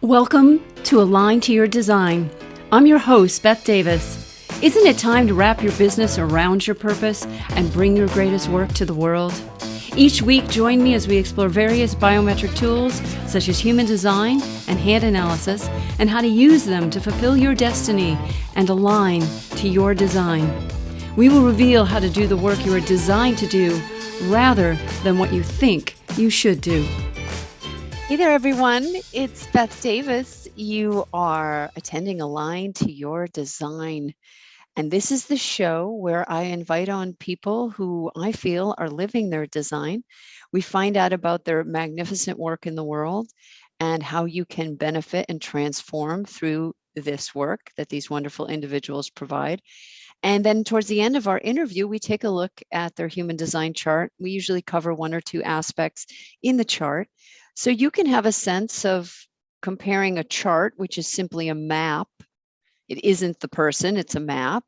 Welcome to Align to Your Design. I'm your host, Baeth Davis. Isn't it time to wrap your business around your purpose and bring your greatest work to the world? Each week, join me as we explore various biometric tools such as human design and hand analysis and how to use them to fulfill your destiny and align to your design. We will reveal how to do the work you are designed to do rather than what you think you should do. Hey there, everyone. It's Baeth Davis. You are attending Align to Your Design. And this is the show where I invite on people who I feel are living their design. We find out about their magnificent work in the world and how you can benefit and transform through this work that these wonderful individuals provide. And then towards the end of our interview, we take a look at their human design chart. We usually cover one or two aspects in the chart. So you can have a sense of comparing a chart, which is simply a map. It isn't the person, it's a map,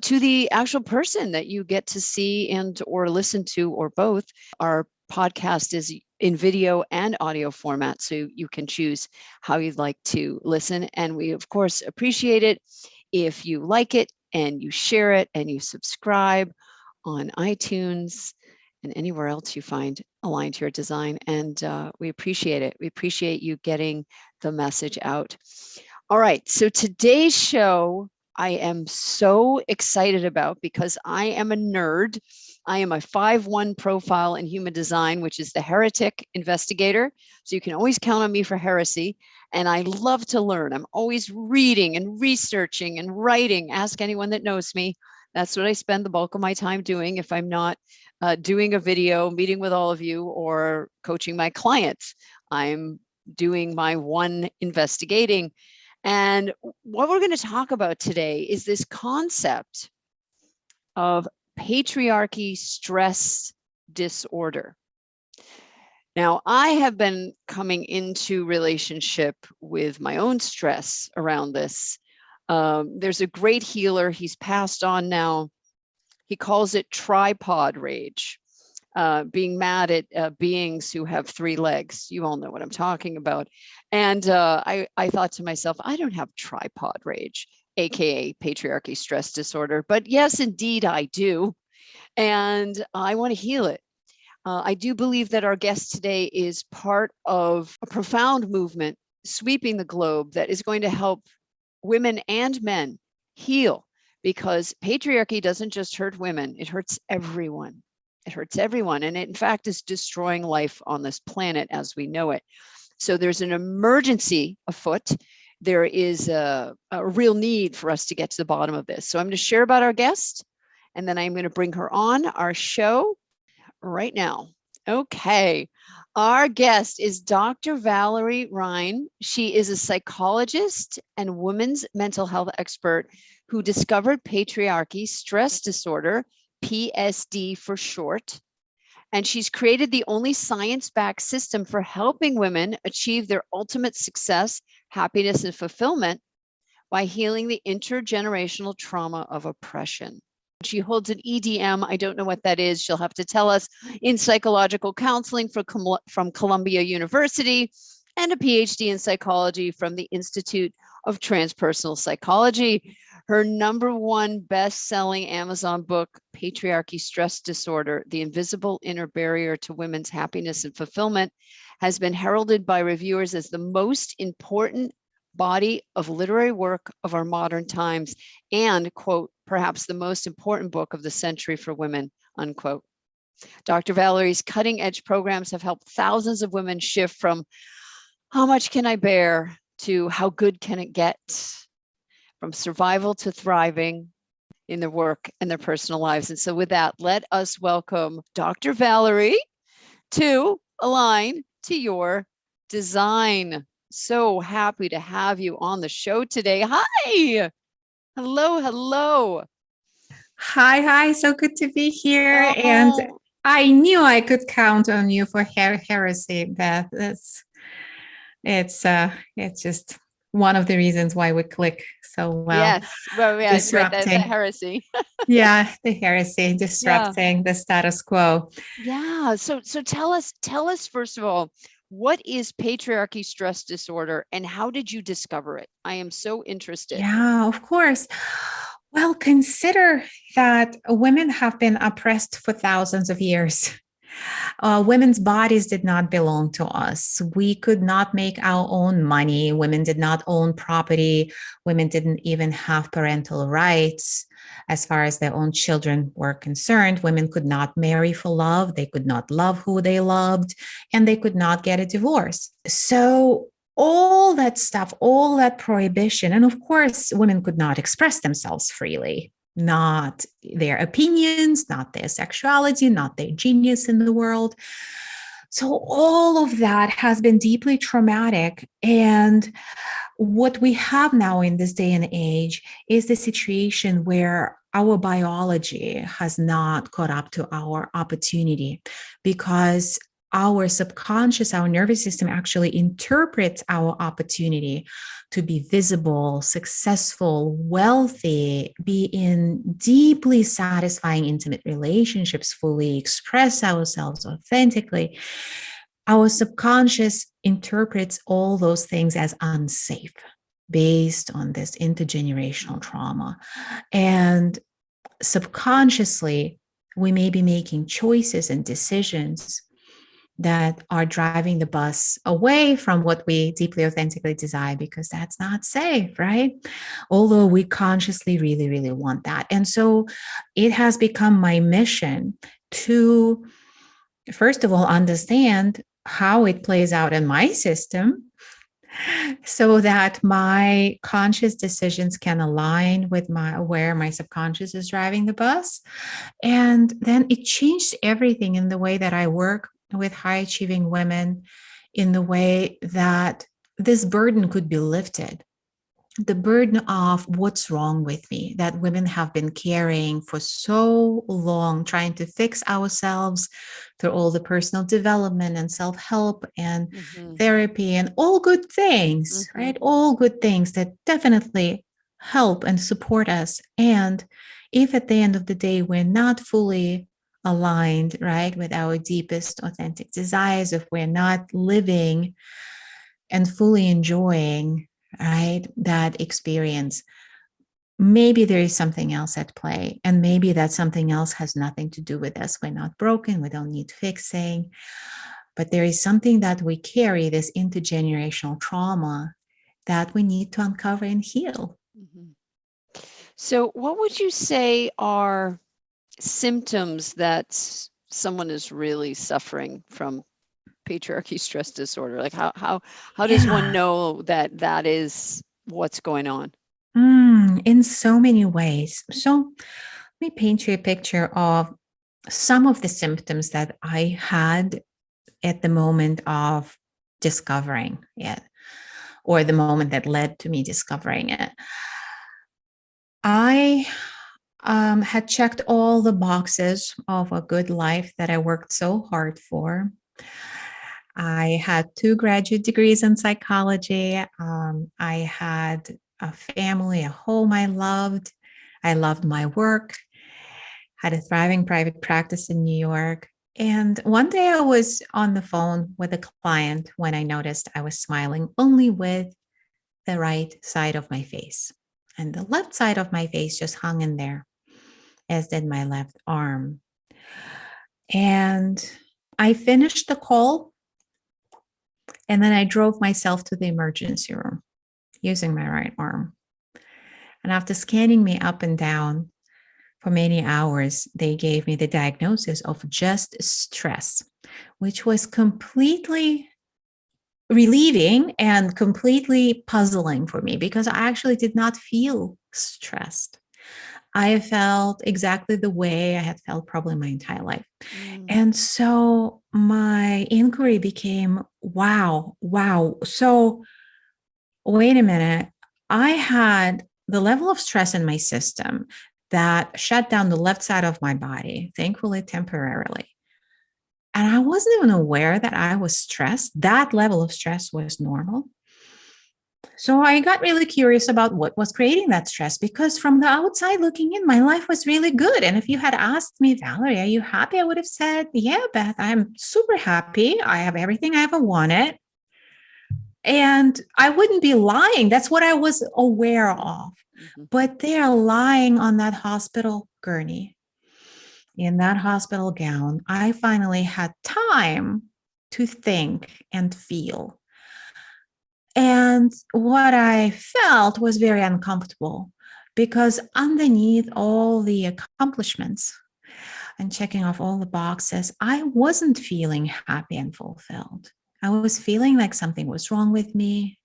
to the actual person that you get to see and or listen to, or both. Our podcast is in video and audio format, so you can choose how you'd like to listen. And we, of course, appreciate it if you like it and you share it and you subscribe on iTunes and anywhere else you find Aligned to Your Design. And we appreciate it. We appreciate you getting the message out. All right, so today's show, I am so excited about because I am a nerd. I am a 5-1 profile in human design, which is the heretic investigator. So you can always count on me for heresy. And I love to learn. I'm always reading and researching and writing. Ask anyone that knows me. That's what I spend the bulk of my time doing if I'm not doing a video, meeting with all of you, or coaching my clients. I'm doing my one investigating. And what we're going to talk about today is this concept of patriarchy stress disorder. Now, I have been coming into relationship with my own stress around this. There's a great healer. He's passed on now. He calls it tripod rage, being mad at beings who have 3 legs. You all know what I'm talking about. And I thought to myself, I don't have tripod rage, AKA patriarchy stress disorder. But yes, indeed, I do. And I want to heal it. I do believe that our guest today is part of a profound movement sweeping the globe that is going to help women and men heal, because patriarchy doesn't just hurt women, it hurts everyone. It hurts everyone. And it, in fact, is destroying life on this planet as we know it. So there's an emergency afoot. There is a real need for us to get to the bottom of this. So I'm going to share about our guest, and then I'm going to bring her on our show right now. Okay. Our guest is Dr. Valerie Rein. She is a psychologist and women's mental health expert who discovered patriarchy stress disorder, PSD for short. And she's created the only science-backed system for helping women achieve their ultimate success, happiness, and fulfillment by healing the intergenerational trauma of oppression. She holds an EDM. I don't know what that is. She'll have to tell us, in psychological counseling from Columbia University, and a PhD in psychology from the Institute of Transpersonal Psychology. Her #1 best-selling Amazon book, Patriarchy Stress Disorder, The Invisible Inner Barrier to Women's Happiness and Fulfillment, has been heralded by reviewers as the most important body of literary work of our modern times and, quote, perhaps the most important book of the century for women, unquote. Dr. Valerie's cutting-edge programs have helped thousands of women shift from how much can I bear to how good can it get, from survival to thriving in their work and their personal lives. And so with that, let us welcome Dr. Valerie to Align to Your Design. So happy to have you on the show today. Hi. Hello, hello. Hi. So good to be here. Oh. And I knew I could count on you for heresy, Beth. It's just one of the reasons why we click so well. Yes, well, yeah, disrupting. Right, the heresy. Yeah, the heresy, disrupting the status quo. Yeah. So tell us first of all, What is patriarchy stress disorder and how did you discover it? I am so interested. Yeah, of course. Well, consider that women have been oppressed for thousands of years. Women's bodies did not belong to us. We could not make our own money. Women did not own property. Women didn't even have parental rights as far as their own children were concerned. Women could not marry for love. They could not love who they loved, and they could not get a divorce. So, all that stuff, all that prohibition, and of course, women could not express themselves freely, not their opinions, not their sexuality, not their genius in the world. So, all of that has been deeply traumatic. And what we have now in this day and age is the situation where our biology has not caught up to our opportunity because our subconscious, our nervous system actually interprets our opportunity to be visible, successful, wealthy, be in deeply satisfying intimate relationships, fully express ourselves authentically. Our subconscious interprets all those things as unsafe based on this intergenerational trauma. And subconsciously, we may be making choices and decisions that are driving the bus away from what we deeply authentically desire because that's not safe, right? Although we consciously really, really want that. And so it has become my mission to, first of all, understand how it plays out in my system so that my conscious decisions can align with where my subconscious is driving the bus. And then it changed everything in the way that I work with high achieving women, in the way that this burden could be lifted. The burden of what's wrong with me that women have been carrying for so long, trying to fix ourselves through all the personal development and self-help and therapy and all good things, right? All good things that definitely help and support us. And if at the end of the day, we're not fully aligned, right, with our deepest authentic desires, if we're not living and fully enjoying, right, that experience, maybe there is something else at play. And maybe that something else has nothing to do with us. We're not broken. We don't need fixing. But there is something that we carry, this intergenerational trauma, that we need to uncover and heal. So, what would you say are symptoms that someone is really suffering from patriarchy stress disorder? Like how does one know that that is what's going on? In so many ways. So let me paint you a picture of some of the symptoms that I had at the moment of discovering it, or the moment that led to me discovering it. I had checked all the boxes of a good life that I worked so hard for. I had 2 graduate degrees in psychology. I had a family, a home I loved. I loved my work, had a thriving private practice in New York. And one day I was on the phone with a client when I noticed I was smiling only with the right side of my face. And the left side of my face just hung in there, as did my left arm. And I finished the call, and then I drove myself to the emergency room using my right arm. And after scanning me up and down for many hours, they gave me the diagnosis of just stress, which was completely relieving and completely puzzling for me because I actually did not feel stressed. I felt exactly the way I had felt probably my entire life. And so my inquiry became, wow. So wait a minute. I had the level of stress in my system that shut down the left side of my body, thankfully temporarily. And I wasn't even aware that I was stressed. That level of stress was normal. So I got really curious about what was creating that stress, because from the outside looking in, my life was really good. And if you had asked me, Valerie, are you happy? I would have said, yeah, Beth, I'm super happy. I have everything I ever wanted. And I wouldn't be lying. That's what I was aware of. Mm-hmm. But they're lying on that hospital gurney, in that hospital gown. I finally had time to think and feel. And what I felt was very uncomfortable, because underneath all the accomplishments and checking off all the boxes, I wasn't feeling happy and fulfilled. I was feeling like something was wrong with me.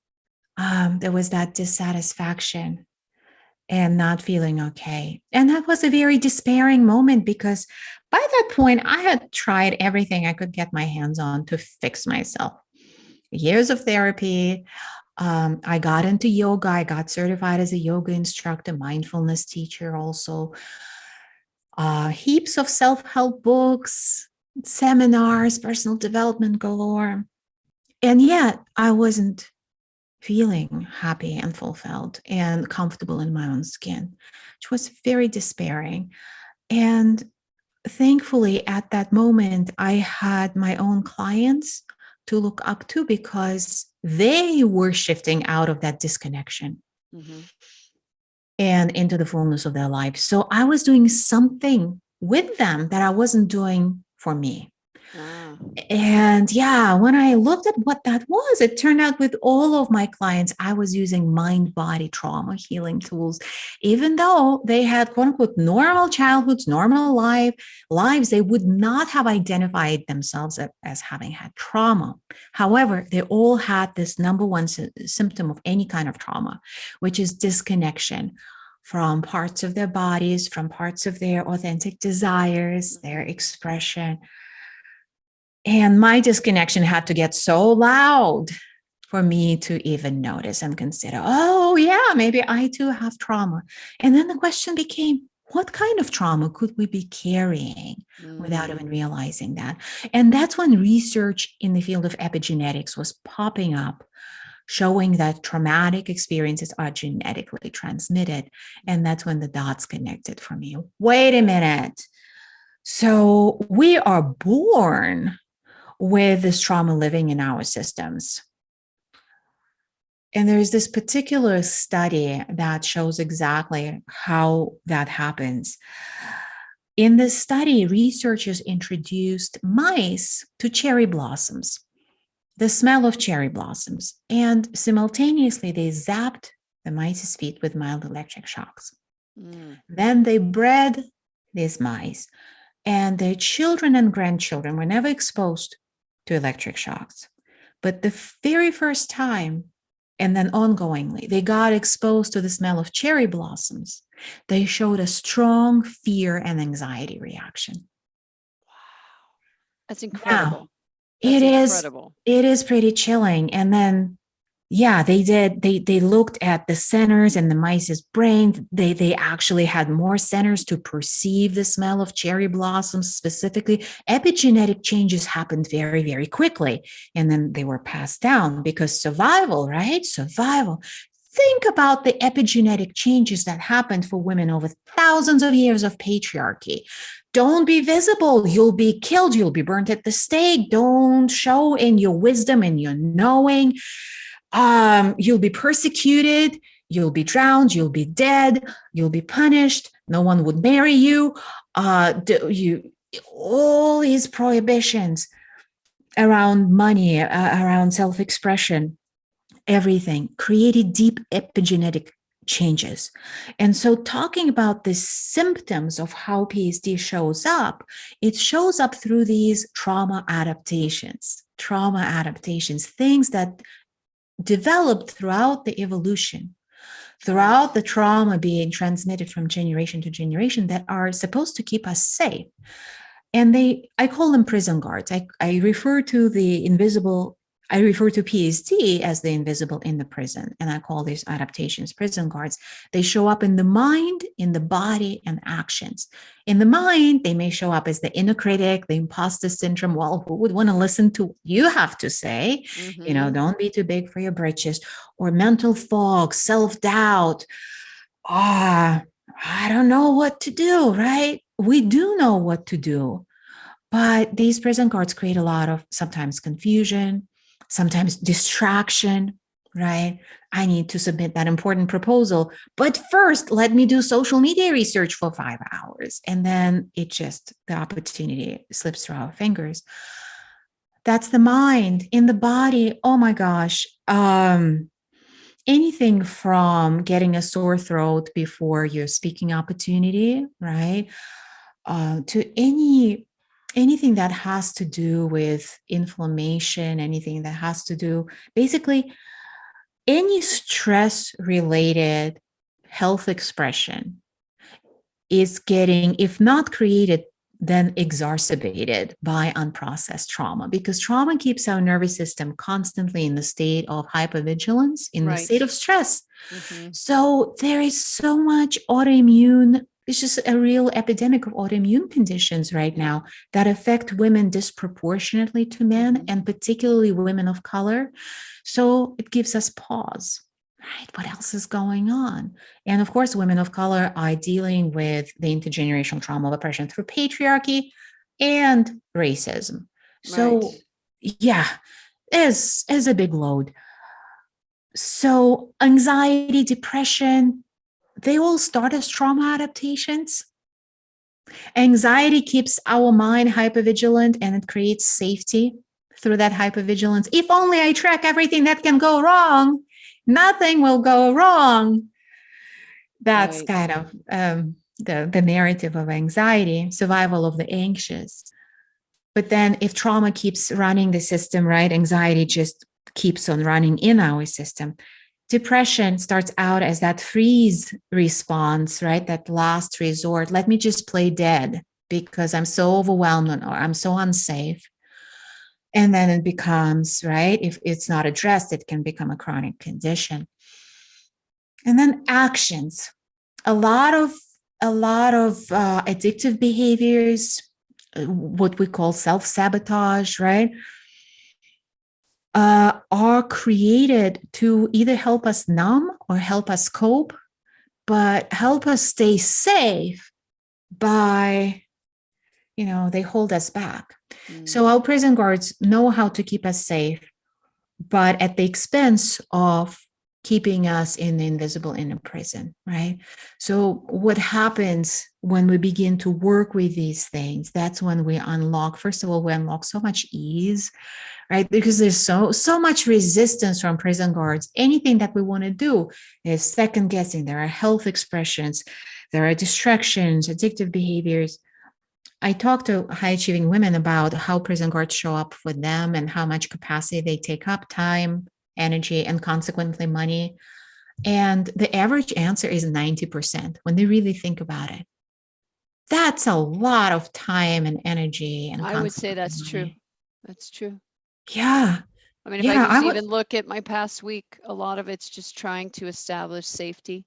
There was that dissatisfaction and not feeling okay. And that was a very despairing moment, because by that point, I had tried everything I could get my hands on to fix myself. Years of therapy. I got into yoga. I got certified as a yoga instructor, mindfulness teacher, also. Heaps of self-help books, seminars, personal development galore. And yet I wasn't feeling happy and fulfilled and comfortable in my own skin, which was very despairing. And thankfully, at that moment, I had my own clients to look up to, because they were shifting out of that disconnection and into the fullness of their life. So I was doing something with them that I wasn't doing for me. And yeah, when I looked at what that was, it turned out with all of my clients, I was using mind-body trauma healing tools. Even though they had quote unquote normal childhoods, normal lives, they would not have identified themselves as having had trauma. However, they all had this number one symptom of any kind of trauma, which is disconnection from parts of their bodies, from parts of their authentic desires, their expression. And my disconnection had to get so loud for me to even notice and consider, oh, yeah, maybe I too have trauma. And then the question became, what kind of trauma could we be carrying without even realizing that? And that's when research in the field of epigenetics was popping up, showing that traumatic experiences are genetically transmitted. And that's when the dots connected for me. Wait a minute. So we are born with this trauma living in our systems. And there's this particular study that shows exactly how that happens. In this study, researchers introduced mice to cherry blossoms, the smell of cherry blossoms, and simultaneously they zapped the mice's feet with mild electric shocks. Then they bred these mice, and their children and grandchildren were never exposed to electric shocks. But the very first time, and then ongoingly, they got exposed to the smell of cherry blossoms. They showed a strong fear and anxiety reaction. Wow. That's incredible. Now, it is pretty chilling. And then, yeah, they looked at the centers in the mice's brain. They actually had more centers to perceive the smell of cherry blossoms specifically. Epigenetic changes happened very, very quickly. And then they were passed down, because survival, right? Survival. Think about the epigenetic changes that happened for women over thousands of years of patriarchy. Don't be visible. You'll be killed. You'll be burnt at the stake. Don't show in your wisdom and your knowing. You'll be persecuted, you'll be drowned, you'll be dead, you'll be punished, no one would marry you. All these prohibitions around money, around self-expression, everything created deep epigenetic changes. And so talking about the symptoms of how PSD shows up, it shows up through these trauma adaptations, things that developed throughout the evolution, throughout the trauma being transmitted from generation to generation, that are supposed to keep us safe. And I call them prison guards. I refer to the invisible I refer to PSD as the invisible in the prison, and I call these adaptations prison guards. They show up in the mind, in the body, and actions. In the mind, they may show up as the inner critic, the imposter syndrome. Well, who would want to listen to what you have to say? Don't be too big for your britches. Or mental fog, self-doubt. I don't know what to do, right? We do know what to do. But these prison guards create a lot of sometimes confusion, sometimes distraction, right? I need to submit that important proposal. But first, let me do social media research for 5 hours. And then the opportunity slips through our fingers. That's the mind. In the body, oh my gosh. Anything from getting a sore throat before your speaking opportunity, right? To anything that has to do with inflammation, anything that has to do, basically, any stress related health expression is getting, if not created, then exacerbated by unprocessed trauma, because trauma keeps our nervous system constantly in the state of hypervigilance, in the state of stress. So there is so much autoimmune. It's just a real epidemic of autoimmune conditions right now that affect women disproportionately to men, and particularly women of color. So it gives us pause, right? What else is going on? And of course, women of color are dealing with the intergenerational trauma of oppression through patriarchy and racism. So yeah, is a big load. So anxiety, depression, they all start as trauma adaptations. Anxiety keeps our mind hypervigilant, and it creates safety through that hypervigilance. If only I track everything that can go wrong, nothing will go wrong. That's kind of the narrative of anxiety, survival of the anxious. But then if trauma keeps running the system, right, anxiety just keeps on running in our system. Depression starts out as that freeze response, right? That last resort. Let me just play dead because I'm so overwhelmed or I'm so unsafe. And then it becomes, right? If it's not addressed, it can become a chronic condition. And then actions. A lot of addictive behaviors, what we call self-sabotage, right? Are created to either help us numb or help us cope, but help us stay safe by, they hold us back. So our prison guards know how to keep us safe, but at the expense of keeping us in the invisible inner prison, right? So what happens when we begin to work with these things? That's when we unlock, first of all, we unlock so much ease, right? Because there's so much resistance from prison guards. Anything that we want to do is second guessing. There are health expressions, there are distractions, addictive behaviors. I talk to high achieving women about how prison guards show up for them and how much capacity they take up, time, energy, and consequently money. And the average answer is 90% when they really think about it. That's a lot of time and energy. And I would say that's money. true. That's true. Yeah. I mean, if I even look at my past week, a lot of it's just trying to establish safety.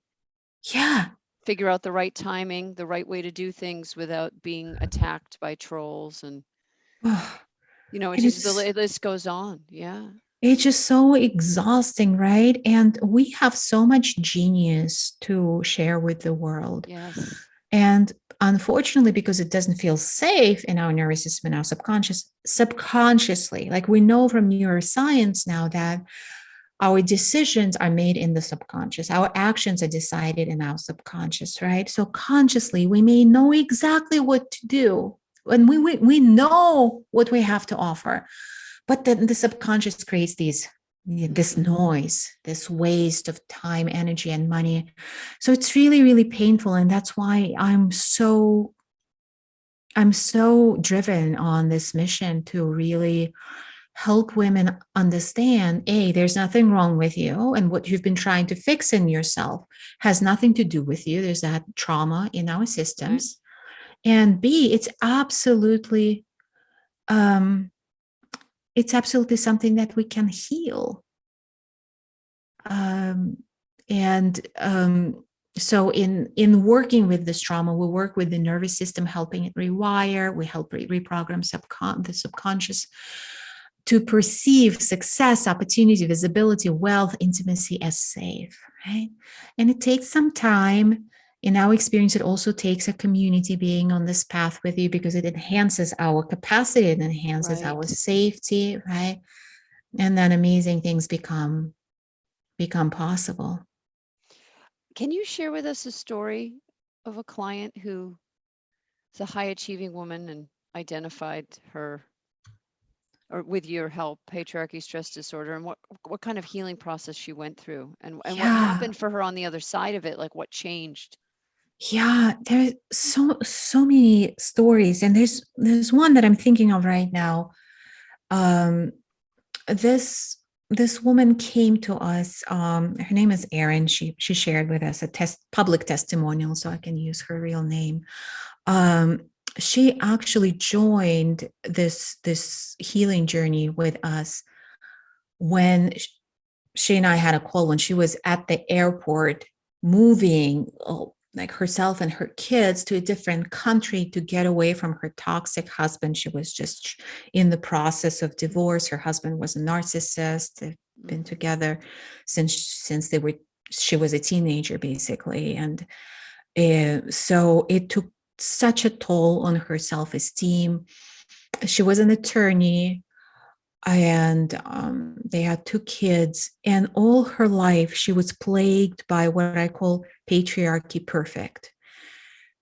Yeah. Figure out the right timing, the right way to do things without being attacked by trolls. And, the list goes on. Yeah. It's just so exhausting, right? And we have so much genius to share with the world. Yes. And unfortunately, because it doesn't feel safe in our nervous system, in our subconsciously, like we know from neuroscience now that our decisions are made in the subconscious. Our actions are decided in our subconscious, right? So consciously, we may know exactly what to do. And we know what we have to offer. But then the subconscious creates this noise, this waste of time, energy, and money. So it's really, really painful. And that's why I'm so driven on this mission to really help women understand, there's nothing wrong with you. And what you've been trying to fix in yourself has nothing to do with you. There's that trauma in our systems. Right. And B, it's absolutely it's absolutely something that we can heal. So in working with this trauma, we work with the nervous system, helping it rewire. We help reprogram the subconscious to perceive success, opportunity, visibility, wealth, intimacy as safe, right? And it takes some time. In our experience, it also takes a community being on this path with you, because it enhances our capacity, it enhances our safety, right? And then amazing things become possible. Can you share with us a story of a client who is a high achieving woman and identified her, or with your help, patriarchy stress disorder, and what kind of healing process she went through, and what happened for her on the other side of it? Like, what changed? Yeah, there's so many stories, and there's one that I'm thinking of right now. This woman came to us. Her name is Erin. She shared with us a public testimonial, so I can use her real name. She actually joined this healing journey with us when she and I had a call when she was at the airport, moving like herself and her kids to a different country to get away from her toxic husband. She was just in the process of divorce. Her husband was a narcissist. They've been together since she was a teenager, basically. And so it took such a toll on her self-esteem. She was an attorney, and they had 2 kids, and all her life she was plagued by what I call patriarchy perfect.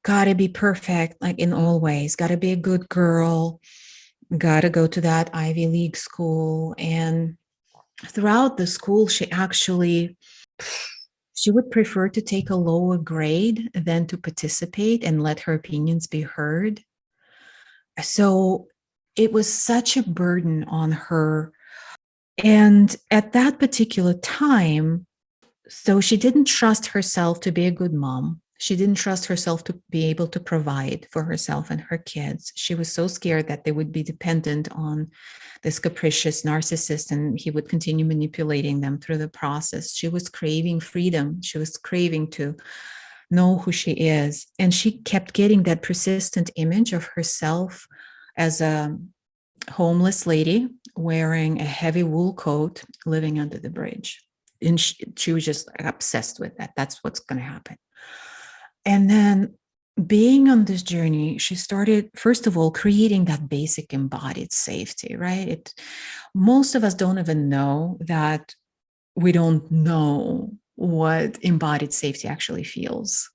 Gotta be perfect, like in all ways. Gotta be a good girl. Gotta go to that Ivy League school. And throughout the school, she would prefer to take a lower grade than to participate and let her opinions be heard. So it was such a burden on her. And at that particular time, so she didn't trust herself to be a good mom. She didn't trust herself to be able to provide for herself and her kids. She was so scared that they would be dependent on this capricious narcissist, and he would continue manipulating them through the process. She was craving freedom. She was craving to know who she is. And she kept getting that persistent image of herself as a homeless lady wearing a heavy wool coat, living under the bridge. And she was just obsessed with that. That's what's going to happen. And then being on this journey, she started, first of all, creating that basic embodied safety, right? Most of us don't even know that we don't know what embodied safety actually feels.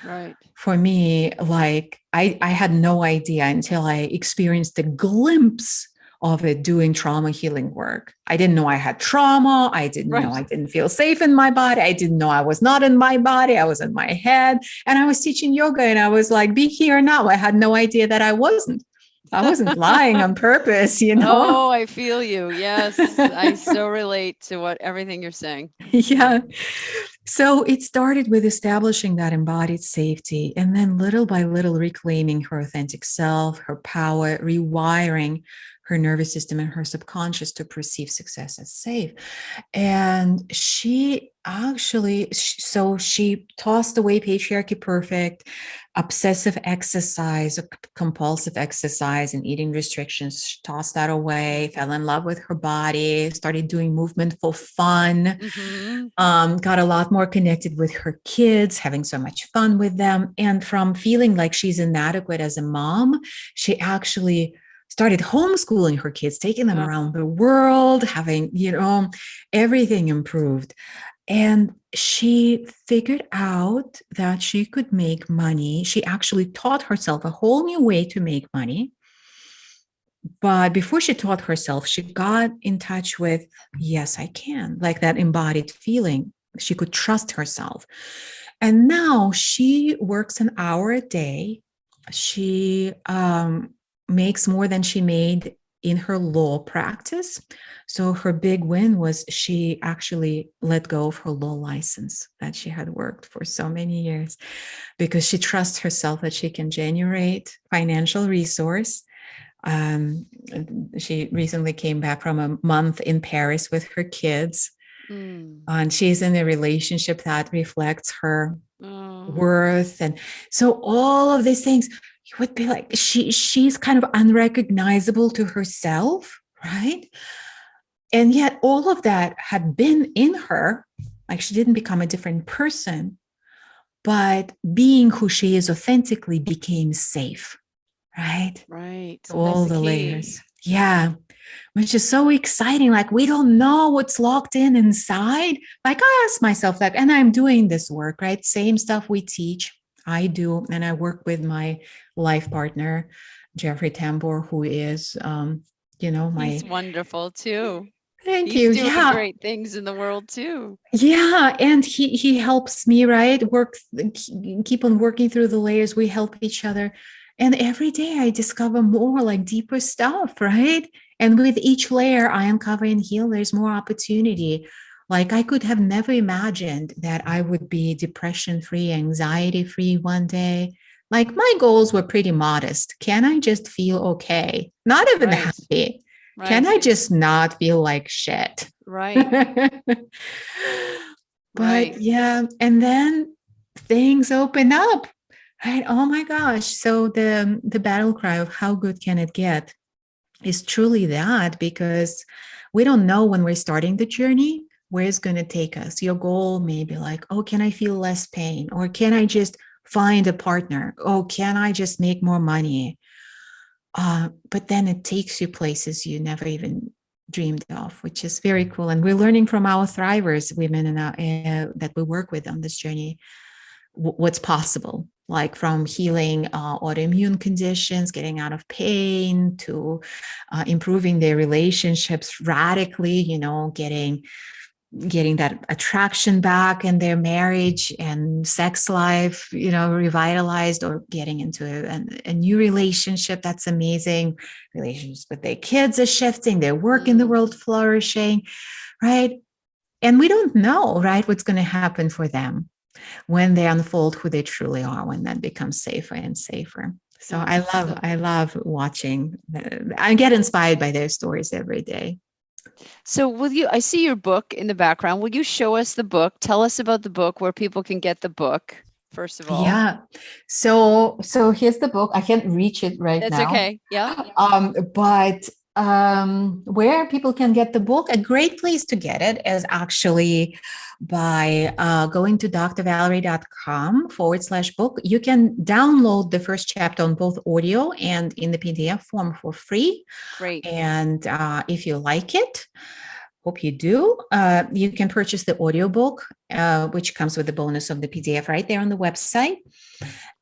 Right. For me, like I had no idea until I experienced a glimpse of it doing trauma healing work. I didn't know I had trauma. I didn't know I didn't feel safe in my body. I didn't know I was not in my body. I was in my head. And I was teaching yoga, and I was like, be here now. I had no idea that I wasn't. I wasn't lying on purpose, you know? Oh, I feel you. Yes. I so relate to everything you're saying. Yeah. So it started with establishing that embodied safety, and then little by little reclaiming her authentic self, her power, rewiring her nervous system and her subconscious to perceive success as safe. And she tossed away patriarchy perfect, obsessive exercise, compulsive exercise, and eating restrictions. She tossed that away, fell in love with her body, started doing movement for fun, got a lot more connected with her kids, having so much fun with them. And from feeling like she's inadequate as a mom, she actually started homeschooling her kids, taking them around the world, having, everything improved. And she figured out that she could make money. She actually taught herself a whole new way to make money. But before she taught herself, she got in touch with, yes, I can, like that embodied feeling. She could trust herself. And now she works an hour a day. She makes more than she made in her law practice. So her big win was she actually let go of her law license that she had worked for so many years, because she trusts herself that she can generate financial resource She recently came back from a month in Paris with her kids, and she's in a relationship that reflects her worth. And so all of these things, you would be like, she's kind of unrecognizable to herself, right? And yet all of that had been in her. Like, she didn't become a different person, but being who she is authentically became safe, right? Right. All the layers. Yeah. Which is so exciting. Like, we don't know what's locked in inside. Like, I ask myself that, and I'm doing this work, right? Same stuff we teach, I do. And I work with my life partner, Jeffrey Tambor, who is, He's wonderful too. Thank He's you. doing Yeah. great things in the world too. Yeah. And he helps me, right? Keep on working through the layers. We help each other. And every day I discover more, like, deeper stuff, right? And with each layer I uncover and heal, there's more opportunity. Like, I could have never imagined that I would be depression-free, anxiety-free one day. Like, my goals were pretty modest. Can I just feel okay? Not even happy. Can I just not feel like shit? Right. But yeah, and then things open up. Right. Oh my gosh. So the battle cry of how good can it get is truly that, because we don't know when we're starting the journey where it's going to take us. Your goal may be like, oh, can I feel less pain? Or can I just find a partner? Oh, can I just make more money? But then it takes you places you never even dreamed of, which is very cool. And we're learning from our thrivers, women that we work with on this journey, what's possible, like from healing autoimmune conditions, getting out of pain, to improving their relationships radically, getting that attraction back in their marriage and sex life, revitalized, or getting into a new relationship that's amazing. Relationships with their kids are shifting, their work in the world flourishing, right? And we don't know, right, what's going to happen for them when they unfold who they truly are, when that becomes safer and safer. So I love watching. I get inspired by their stories every day. So I see your book in the background. Will you show us the book? Tell us about the book, where people can get the book, first of all. Yeah. So here's the book. I can't reach it right now. That's okay. Yeah. But where people can get the book, a great place to get it is actually by going to drvalerie.com/book. You can download the first chapter on both audio and in the PDF form for free. Great. And if you like it, hope you do, you can purchase the audiobook, which comes with the bonus of the PDF right there on the website.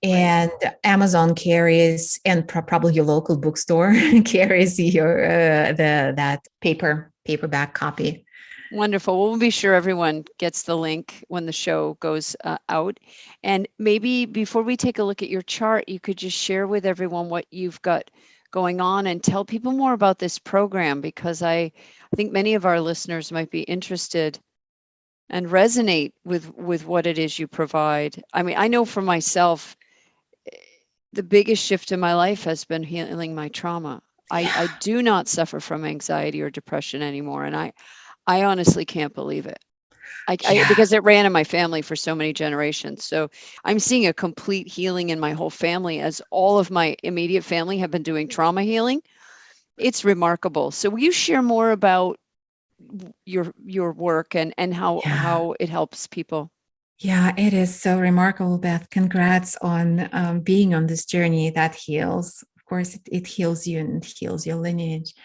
And Amazon carries, and probably your local bookstore carries that paperback copy. Wonderful. Well, we'll be sure everyone gets the link when the show goes out. And maybe before we take a look at your chart, you could just share with everyone what you've got going on and tell people more about this program, because I think many of our listeners might be interested and resonate with what it is you provide. I mean, I know for myself, the biggest shift in my life has been healing my trauma. I do not suffer from anxiety or depression anymore. And I honestly can't believe it. Because it ran in my family for so many generations. So I'm seeing a complete healing in my whole family, as all of my immediate family have been doing trauma healing. It's remarkable. So will you share more about your work and how it helps people? Yeah, it is so remarkable, Beth. Congrats on being on this journey that heals. Of course, it heals you and heals your lineage.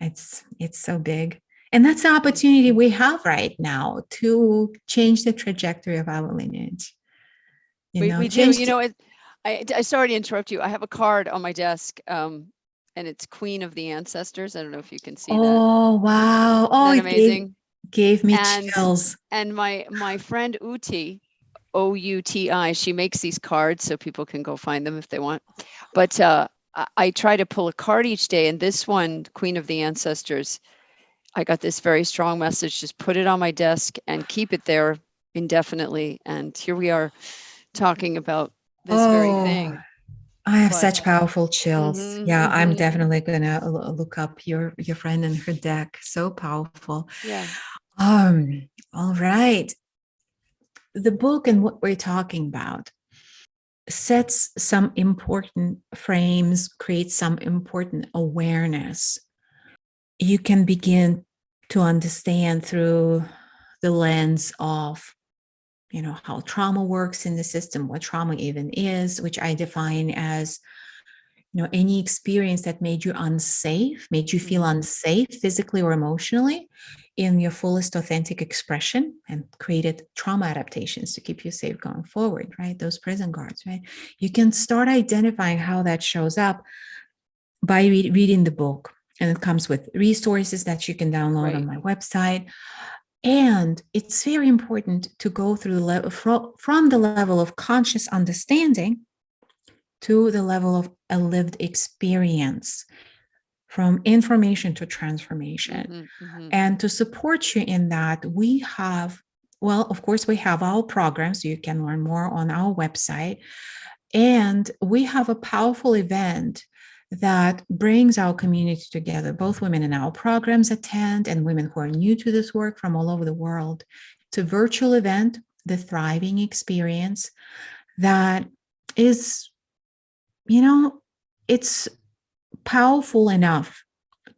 It's so big. And that's the opportunity we have right now to change the trajectory of our lineage. We do. I sorry to interrupt you. I have a card on my desk, and it's Queen of the Ancestors. I don't know if you can see that. Oh, wow. Oh, isn't that amazing? Gave me chills. And my friend Uti, Outi, she makes these cards so people can go find them if they want. But I try to pull a card each day, and this one, Queen of the Ancestors, I got this very strong message: just put it on my desk and keep it there indefinitely. And here we are talking about this very thing. I have But such powerful chills. Yeah, I'm mhm. definitely gonna look up your friend and her deck. So powerful. Yeah. All right. The book and what we're talking about sets some important frames, creates some important awareness. You can begin to understand through the lens of, how trauma works in the system, what trauma even is, which I define as, any experience that made you unsafe, made you feel unsafe physically or emotionally in your fullest authentic expression, and created trauma adaptations to keep you safe going forward, right? Those prison guards, right? You can start identifying how that shows up by reading the book. And it comes with resources that you can download on my website. And it's very important to go through the level from the level of conscious understanding to the level of a lived experience, from information to transformation. And to support you in that, we have, well, of course, we have our programs. You can learn more on our website. And we have a powerful event that brings our community together. Both women in our programs attend and women who are new to this work from all over the world. It's a virtual event, the Thriving Experience, that is, it's powerful enough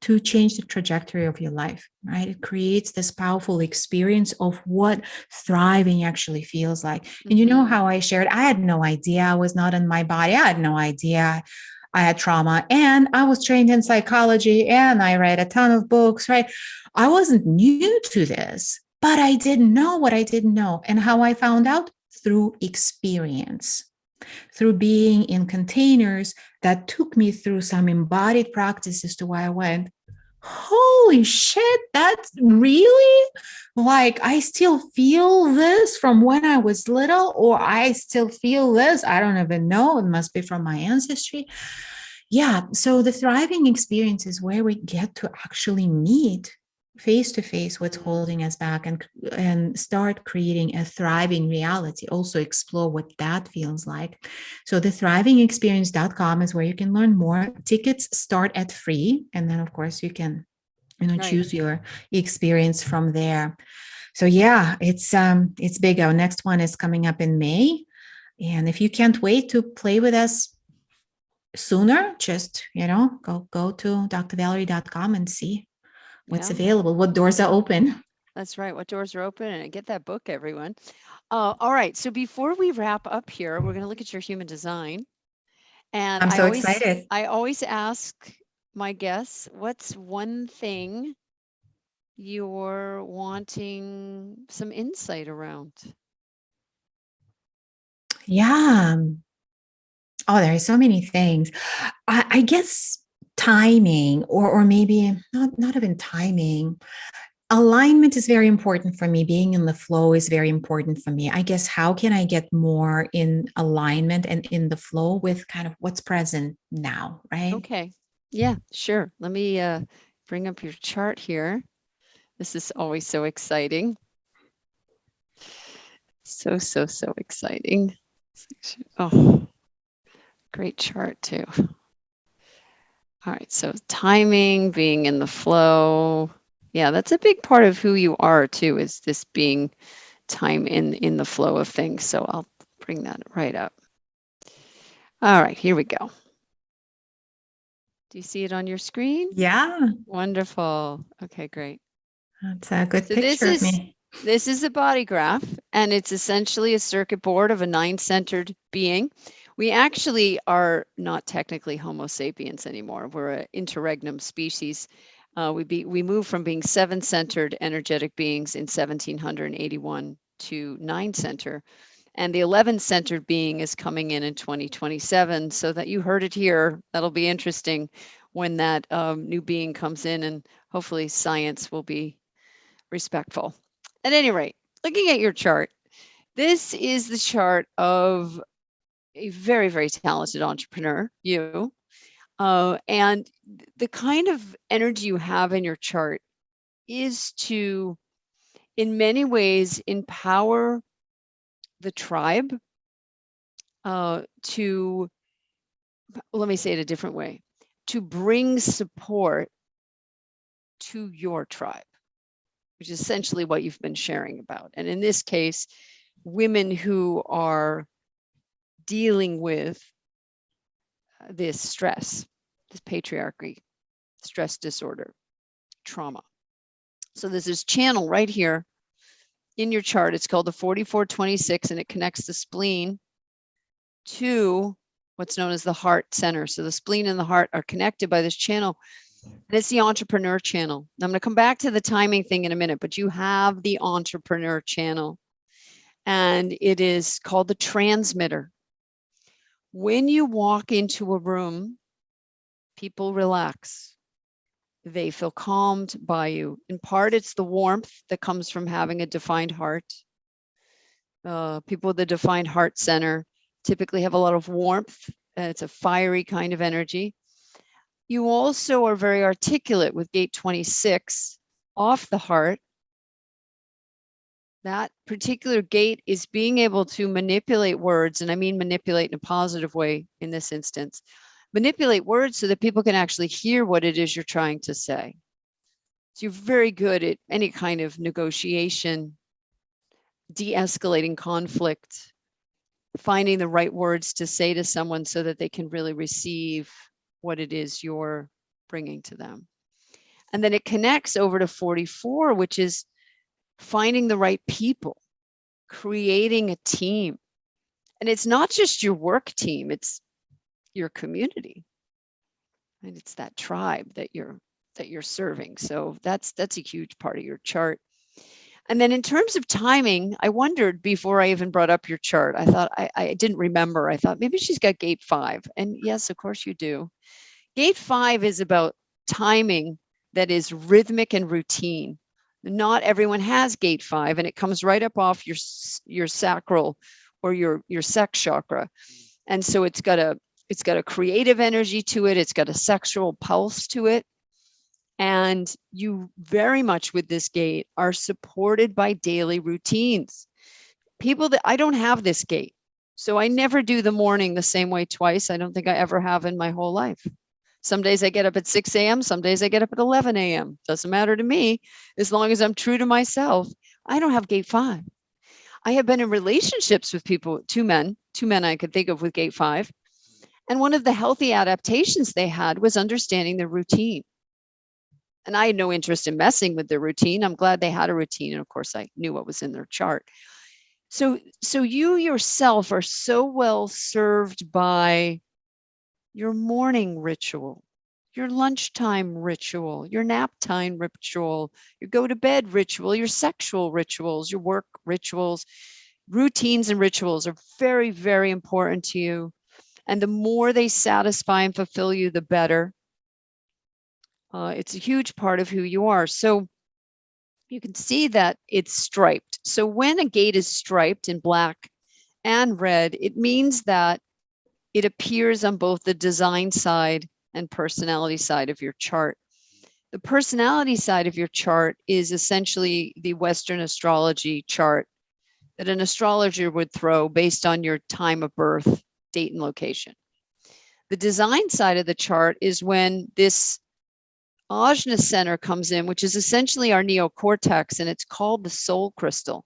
to change the trajectory of your life, right? It creates this powerful experience of what thriving actually feels like. And you know how I shared, I had no idea I was not in my body. I had no idea I had trauma, and I was trained in psychology, and I read a ton of books, right? I wasn't new to this, but I didn't know what I didn't know. And how I found out? Through experience, through being in containers that took me through some embodied practices to why I went, holy shit, that's really, like, I still feel this from when I was little, or I still feel this. I don't even know. It must be from my ancestry. Yeah. So the thriving experience is where we get to actually meet face to face what's holding us back, and start creating a thriving reality. Also explore what that feels like. So the thrivingexperience.com is where you can learn more. Tickets start at free, and then of course you can choose your experience from there. So yeah, it's big. Our next one is coming up in May, and if you can't wait to play with us sooner, just go to drvalerie.com and see what's available, what doors are open. That's right. What doors are open, and get that book, everyone. All right. So before we wrap up here, we're going to look at your human design. And I'm so excited. I always ask my guests, what's one thing you're wanting some insight around? Yeah. Oh, there are so many things. I guess timing, or maybe not even timing. Alignment is very important for me. Being in the flow is very important for me. I guess, how can I get more in alignment and in the flow with kind of what's present now, right? Okay. Yeah, sure. Let me bring up your chart here. This is always so exciting. So exciting. Oh, great chart too. All right. So timing, being in the flow. Yeah, that's a big part of who you are too, is this being time in the flow of things. So I'll bring that right up. All right, here we go. Do you see it on your screen? Yeah. Wonderful. Okay, great. That's a good picture of me. This is a body graph, and it's essentially a circuit board of a 9-centered being. We actually are not technically Homo sapiens anymore. We're an interregnum species. We moved from being 7-centered energetic beings in 1781 to 9-center. And the 11-centered being is coming in 2027. So that you heard it here. That'll be interesting when that new being comes in, and hopefully science will be respectful. At any rate, looking at your chart, this is the chart of a very, very talented entrepreneur, you. And the kind of energy you have in your chart is to, in many ways, empower the tribe, to let me say it a different way, to bring support to your tribe, which is essentially what you've been sharing about. And in this case, women who are dealing with this stress, this patriarchy, stress disorder, trauma. So there's this channel right here in your chart. It's called the 4426, and it connects the spleen to what's known as the heart center. So the spleen and the heart are connected by this channel, and it's the entrepreneur channel. Now I'm going to come back to the timing thing in a minute, but you have the entrepreneur channel, and it is called the transmitter. When you walk into a room, people relax. They feel calmed by you. In part, it's the warmth that comes from having a defined heart. People with a defined heart center typically have a lot of warmth. It's a fiery kind of energy. You also are very articulate with gate 26 off the heart. That particular gate is being able to manipulate words, and I mean manipulate in a positive way in this instance. Manipulate words so that people can actually hear what it is you're trying to say. So you're very good at any kind of negotiation, de-escalating conflict, finding the right words to say to someone so that they can really receive what it is you're bringing to them. And then it connects over to 44, which is finding the right people, creating a team. And it's not just your work team, it's your community. And it's that tribe that you're serving. So that's a huge part of your chart. And then in terms of timing, I wondered before I even brought up your chart, I thought I didn't remember. I thought maybe she's got gate 5. And yes, of course you do. Gate 5 is about timing that is rhythmic and routine. Not everyone has gate 5, and it comes right up off your sacral or your sex chakra. And so it's got a creative energy to it. It's got a sexual pulse to it. And you very much with this gate are supported by daily routines. People that I don't have this gate. So I never do the morning the same way twice. I don't think I ever have in my whole life. Some days I get up at 6 a.m. Some days I get up at 11 a.m. Doesn't matter to me. As long as I'm true to myself, I don't have gate 5. I have been in relationships with people, two men I could think of with gate 5. And one of the healthy adaptations they had was understanding their routine. And I had no interest in messing with their routine. I'm glad they had a routine. And of course, I knew what was in their chart. So you yourself are so well served by your morning ritual, your lunchtime ritual, your nap time ritual, your go to bed ritual, your sexual rituals, your work rituals. Routines and rituals are very, very important to you. And the more they satisfy and fulfill you, the better. It's a huge part of who you are. So you can see that it's striped. So when a gate is striped in black and red, it means that it appears on both the design side and personality side of your chart. The personality side of your chart is essentially the Western astrology chart that an astrologer would throw based on your time of birth, date, and location. The design side of the chart is when this Ajna center comes in, which is essentially our neocortex, and it's called the soul crystal.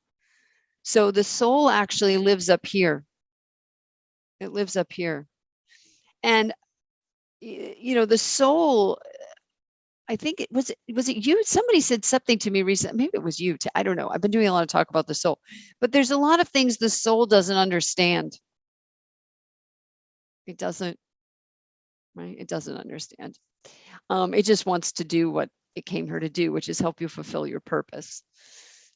So the soul actually lives up here. It lives up here. And, you know, the soul, I think was it you? Somebody said something to me recently. Maybe it was you. I don't know. I've been doing a lot of talk about the soul, but there's a lot of things the soul doesn't understand. It doesn't, right? It doesn't understand. It just wants to do what it came here to do, which is help you fulfill your purpose.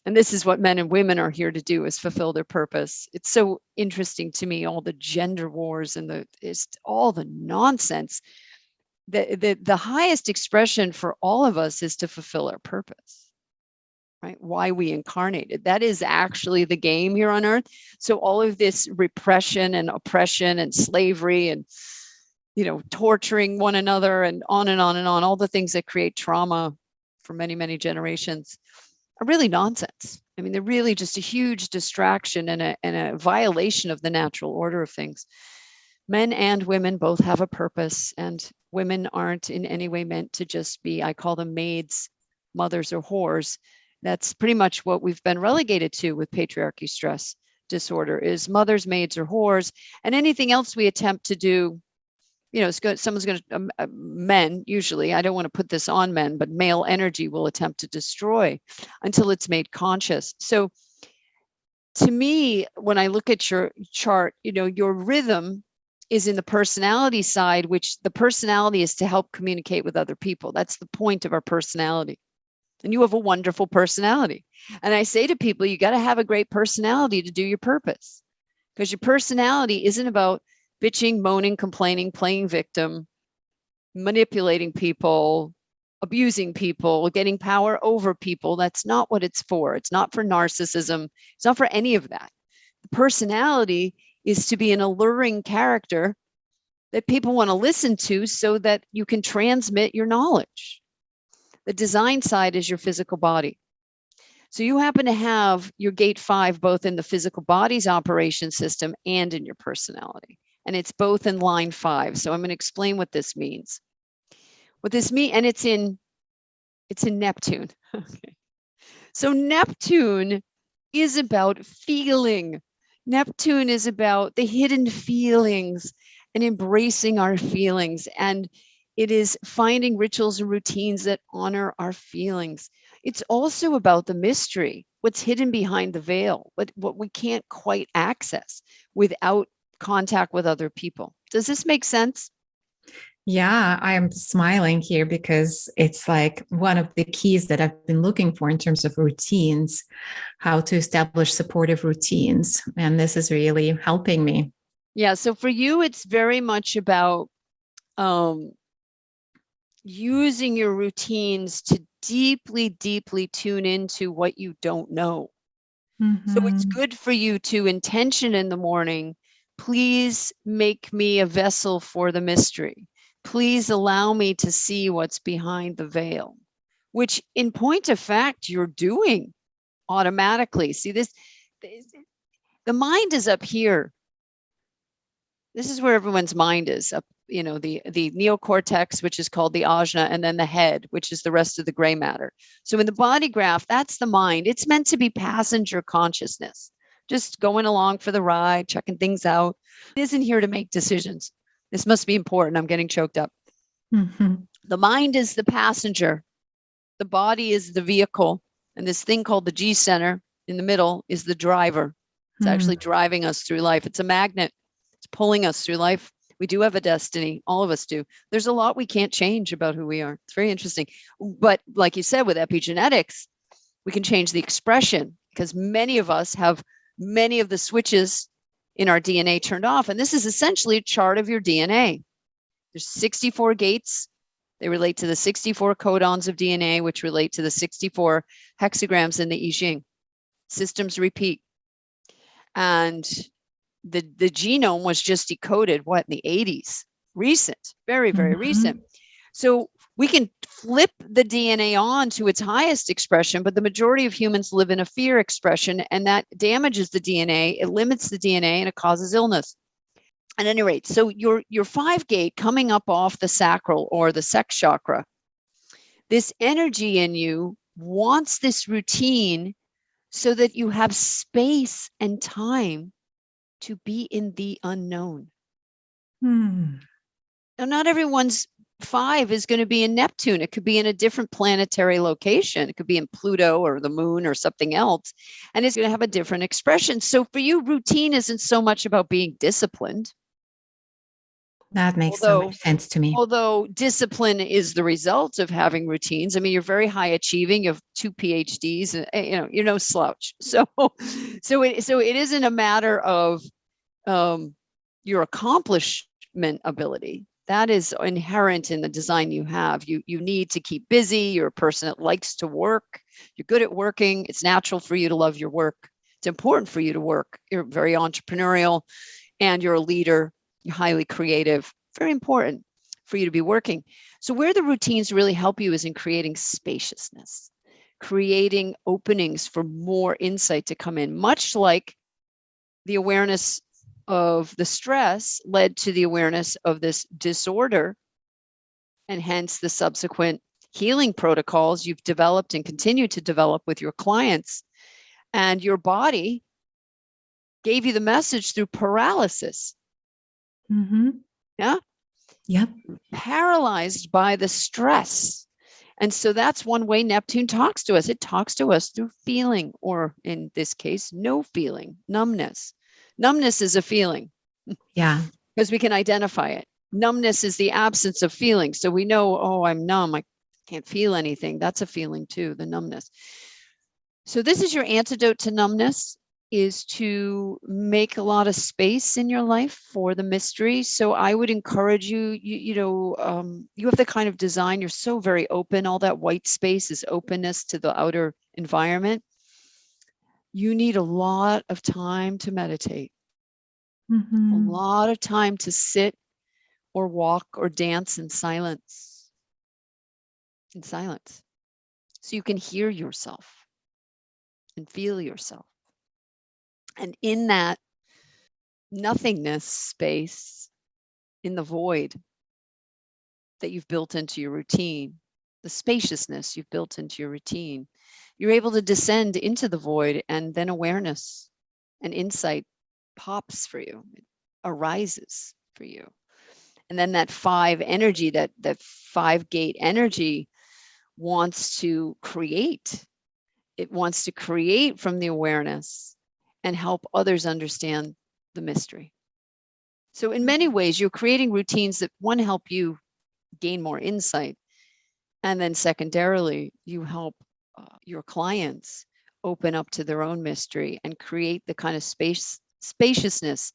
And this is what men and women are here to do, is fulfill their purpose. It's so interesting to me, all the gender wars and all the nonsense. The highest expression for all of us is to fulfill our purpose, right? Why we incarnated. That is actually the game here on earth. So all of this repression and oppression and slavery and, you know, torturing one another and on and on and on, all the things that create trauma for many, many generations are really nonsense. I mean, they're really just a huge distraction and a violation of the natural order of things. Men and women both have a purpose, and women aren't in any way meant to just be, I call them maids, mothers, or whores. That's pretty much what we've been relegated to with patriarchy stress disorder, is mothers, maids, or whores. And anything else we attempt to do, it's good. Someone's going to, men usually, I don't want to put this on men, but male energy will attempt to destroy until it's made conscious. So to me, when I look at your chart, your rhythm is in the personality side, which the personality is to help communicate with other people. That's the point of our personality. And you have a wonderful personality. And I say to people, you got to have a great personality to do your purpose, because your personality isn't about bitching, moaning, complaining, playing victim, manipulating people, abusing people, getting power over people. That's not what it's for. It's not for narcissism. It's not for any of that. The personality is to be an alluring character that people want to listen to so that you can transmit your knowledge. The design side is your physical body. So you happen to have your gate 5 both in the physical body's operation system and in your personality. And it's both in line 5. So I'm going to explain what this means. What this means, and it's in Neptune. Okay. So Neptune is about feeling. Neptune is about the hidden feelings and embracing our feelings. And it is finding rituals and routines that honor our feelings. It's also about the mystery, what's hidden behind the veil, what we can't quite access without contact with other people. Does this make sense? Yeah, I am smiling here because it's like one of the keys that I've been looking for in terms of routines, how to establish supportive routines. And this is really helping me. Yeah. So for you, it's very much about using your routines to deeply, deeply tune into what you don't know. So it's good for you to intention in the morning, please make me a vessel for the mystery. Please allow me to see what's behind the veil, which in point of fact, you're doing automatically. See this, the mind is up here. This is where everyone's mind is up, the neocortex, which is called the ajna, and then the head, which is the rest of the gray matter. So in the body graph, that's the mind. It's meant to be passenger consciousness, just going along for the ride, checking things out. It isn't here to make decisions. This must be important. I'm getting choked up. The mind is the passenger. The body is the vehicle. And this thing called the G center in the middle is the driver. It's actually driving us through life. It's a magnet. It's pulling us through life. We do have a destiny. All of us do. There's a lot we can't change about who we are. It's very interesting. But like you said, with epigenetics, we can change the expression, because many of us have many of the switches in our DNA turned off. And this is essentially a chart of your DNA. There's 64 gates. They relate to the 64 codons of DNA, which relate to the 64 hexagrams in the I Ching. Systems repeat. And the genome was just decoded, in the 80s? Recent, very, very recent. So we can flip the DNA on to its highest expression, but the majority of humans live in a fear expression, and that damages the DNA. It limits the DNA and it causes illness. At any rate, so your 5 gate coming up off the sacral or the sex chakra, this energy in you wants this routine so that you have space and time to be in the unknown. Now, not everyone's 5 is going to be in Neptune. It could be in a different planetary location. It could be in Pluto or the moon or something else. And it's going to have a different expression. So for you, routine isn't so much about being disciplined. That makes so much sense to me. Although discipline is the result of having routines. I mean, you're very high achieving. You have 2 PhDs, and you're no slouch. So it isn't a matter of your accomplishment ability. That is inherent in the design you have. You need to keep busy. You're a person that likes to work. You're good at working. It's natural for you to love your work. It's important for you to work. You're very entrepreneurial, and you're a leader. You're highly creative. Very important for you to be working. So where the routines really help you is in creating spaciousness, creating openings for more insight to come in, much like the awareness of the stress led to the awareness of this disorder, and hence the subsequent healing protocols you've developed and continue to develop with your clients. And your body gave you the message through paralysis. Mm-hmm. Yeah. Yep. Paralyzed by the stress. And so that's one way Neptune talks to us. It talks to us through feeling, or in this case, no feeling, numbness. Numbness is a feeling. Yeah. Because we can identify it. Numbness is the absence of feeling. So we know, oh, I'm numb. I can't feel anything. That's a feeling too, the numbness. So this is your antidote to numbness, is to make a lot of space in your life for the mystery. So I would encourage you, you have the kind of design, you're so very open. All that white space is openness to the outer environment. You need a lot of time to meditate, Mm-hmm. a lot of time to sit or walk or dance in silence. In silence. So you can hear yourself and feel yourself. And in that nothingness space, in the void that you've built into your routine, the spaciousness you've built into your routine, you're able to descend into the void, and then awareness and insight pops for you, it arises for you. And then that 5 energy, that 5 gate energy wants to create. It wants to create from the awareness and help others understand the mystery. So in many ways, you're creating routines that, one, help you gain more insight. And then secondarily, you help your clients open up to their own mystery and create the kind of spaciousness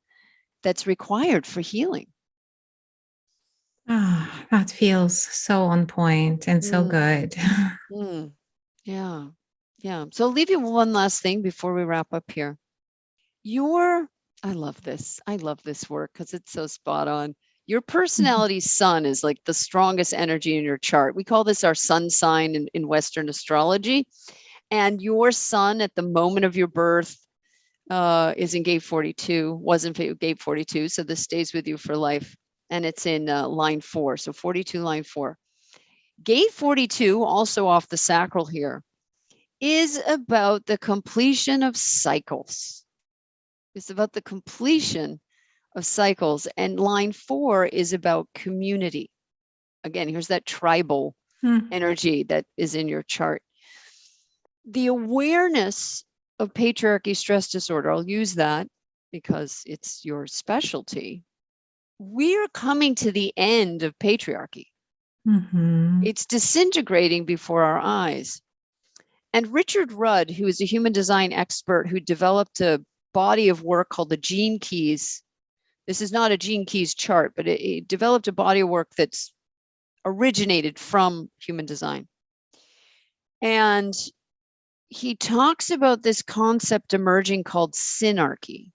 that's required for healing. Ah, that feels so on point and so good. Yeah. Yeah. So I'll leave you one last thing before we wrap up here. I love this. I love this work because it's so spot on. Your personality sun is like the strongest energy in your chart. We call this our sun sign in Western astrology. And your sun at the moment of your birth is in gate 42, was in gate 42. So this stays with you for life. And it's in line 4. So 42, line 4. Gate 42, also off the sacral here, is about the completion of cycles. It's about the completion of cycles. And line 4 is about community. Again, here's that tribal energy that is in your chart. The awareness of patriarchy stress disorder, I'll use that because it's your specialty. We're coming to the end of patriarchy. Mm-hmm. It's disintegrating before our eyes. And Richard Rudd, who is a human design expert who developed a body of work called the Gene Keys. This is not a Gene Keys chart, but it developed a body of work that's originated from human design. And he talks about this concept emerging called Synarky.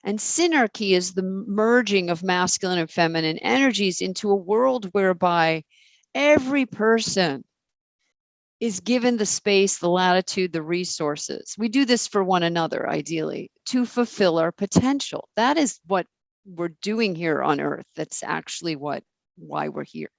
And Synarky is the merging of masculine and feminine energies into a world whereby every person is given the space, the latitude, the resources. We do this for one another, ideally, to fulfill our potential. That is what we're doing here on Earth. That's actually why we're here.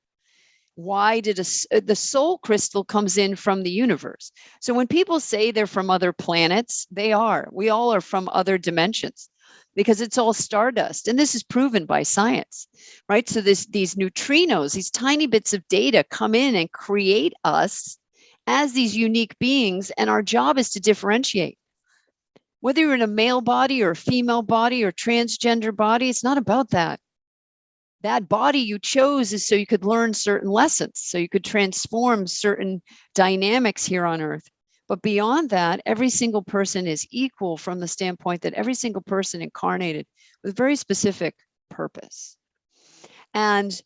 Why did the soul crystal comes in from the universe? So when people say they're from other planets, they are. We all are from other dimensions because it's all stardust. And this is proven by science, right? So these neutrinos, these tiny bits of data come in and create us as these unique beings. And our job is to differentiate. Whether you're in a male body or a female body or transgender body, it's not about that. That body you chose is so you could learn certain lessons, so you could transform certain dynamics here on Earth. But beyond that, every single person is equal from the standpoint that every single person incarnated with very specific purpose. And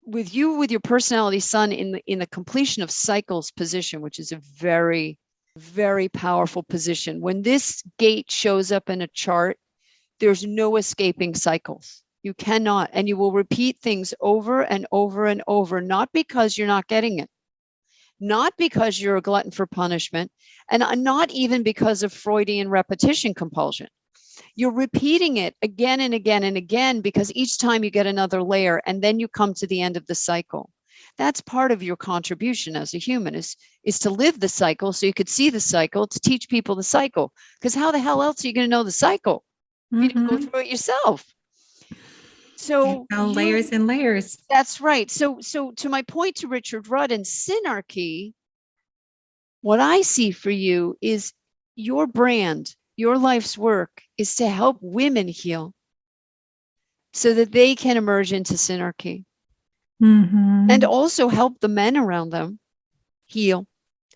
with you, with your personality sun in the completion of cycles position, which is a very, very powerful position. When this gate shows up in a chart, there's no escaping cycles. You cannot, and you will repeat things over and over and over, not because you're not getting it, not because you're a glutton for punishment, and not even because of Freudian repetition compulsion. You're repeating it again and again and again, because each time you get another layer, and then you come to the end of the cycle. That's part of your contribution as a human, is to live the cycle, so you could see the cycle, to teach people the cycle. Because how the hell else are you going to know the cycle if you didn't go through it yourself? So layers and layers. That's right. So to my point to Richard Rudd and Synarky, what I see for you is your brand, your life's work is to help women heal so that they can emerge into Synarky, and also help the men around them heal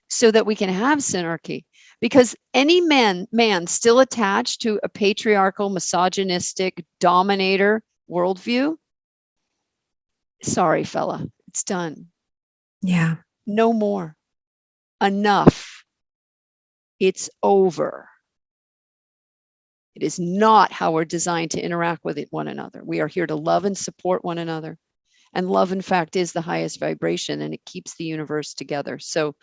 so that we can have Synarky. Because any man still attached to a patriarchal, misogynistic, dominator worldview, sorry, fella, it's done. Yeah. No more. Enough. It's over. It is not how we're designed to interact with one another. We are here to love and support one another. And love, in fact, is the highest vibration, and it keeps the universe together. So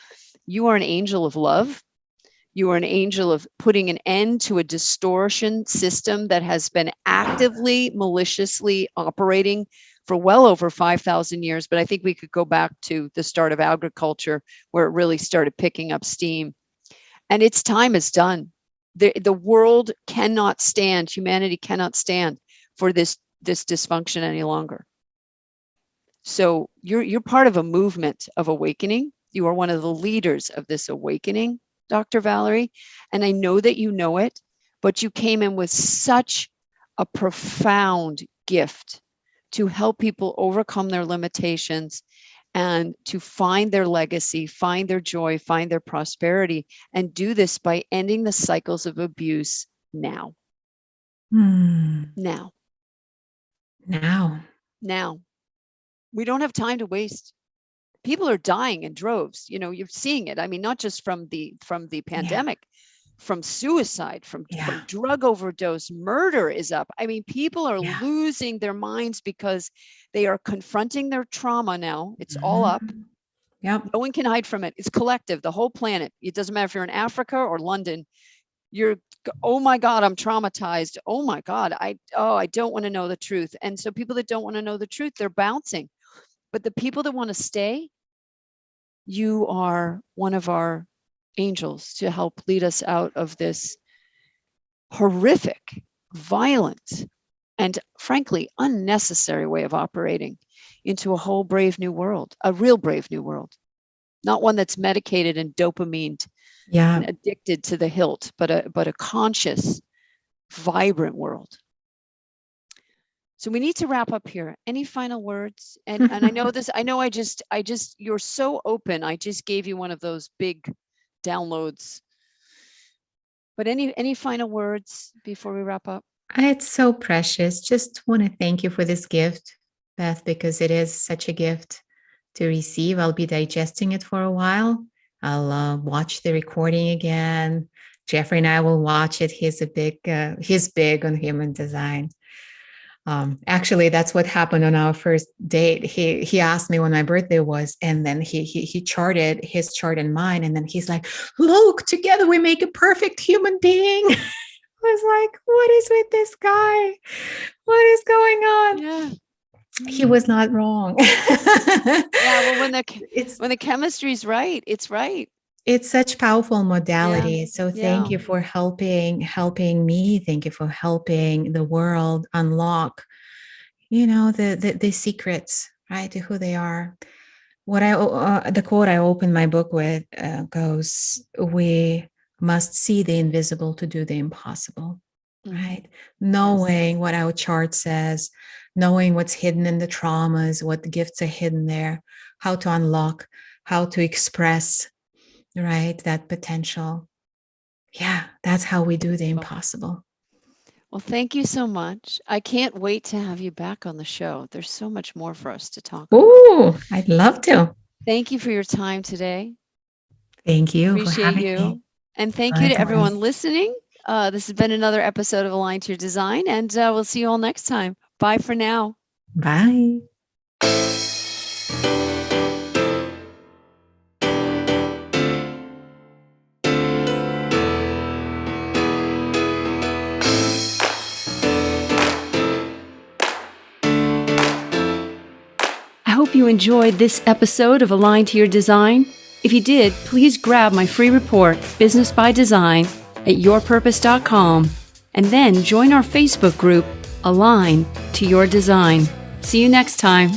you are an angel of love. You are an angel of putting an end to a distortion system that has been actively, maliciously operating for well over 5,000 years. But I think we could go back to the start of agriculture, where it really started picking up steam. And its time is done. The world cannot stand, humanity cannot stand for this dysfunction any longer. So you're part of a movement of awakening. You are one of the leaders of this awakening, Dr. Valerie. And I know that you know it, but you came in with such a profound gift to help people overcome their limitations and to find their legacy, find their joy, find their prosperity, and do this by ending the cycles of abuse now. Now. We don't have time to waste. People are dying in droves. You know, you're seeing it. I mean, not just from the pandemic, from suicide, from drug overdose, murder is up. I mean, people are losing their minds because they are confronting their trauma now. It's all up. Yep. No one can hide from it. It's collective, the whole planet. It doesn't matter if you're in Africa or London. You're, oh my God, I'm traumatized. Oh my God, I don't want to know the truth. And so people that don't want to know the truth, they're bouncing. But the people that want to stay, you are one of our angels to help lead us out of this horrific, violent, and frankly, unnecessary way of operating into a whole brave new world, a real brave new world, not one that's medicated and dopamine and addicted to the hilt, but a conscious, vibrant world. So we need to wrap up here. Any final words? And I know this, I just, you're so open. I just gave you one of those big downloads. But any final words before we wrap up? It's so precious. Just want to thank you for this gift, Beth, because it is such a gift to receive. I'll be digesting it for a while. I'll watch the recording again. Jeffrey and I will watch it. He's big on human design. Actually, that's what happened on our first date. He asked me when my birthday was, and then he charted his chart and mine, and then he's like, "Look, together we make a perfect human being." I was like, "What is with this guy? What is going on?" Yeah. He was not wrong. Well, when the chemistry's right, it's right. It's such powerful modality. So thank you for helping me. Thank you for helping the world unlock, the secrets, right, to who they are. The quote I opened my book with goes, "We must see the invisible to do the impossible." Right? Knowing what our chart says, knowing what's hidden in the traumas, what the gifts are hidden there, how to unlock, how to express, right, that potential. Yeah, that's how we do the impossible. Well, thank you so much. I can't wait to have you back on the show. There's so much more for us to talk about. Ooh, I'd love to. Thank you for your time today. Thank you. Appreciate for having you. Me. And thank you to everyone listening. This has been another episode of Aligned to Your Design, and we'll see you all next time. Bye for now. Bye. you enjoyed this episode of Align to Your Design. If you did, please grab my free report, Business by Design, at yourpurpose.com, and then join our Facebook group, Align to Your Design. See you next time.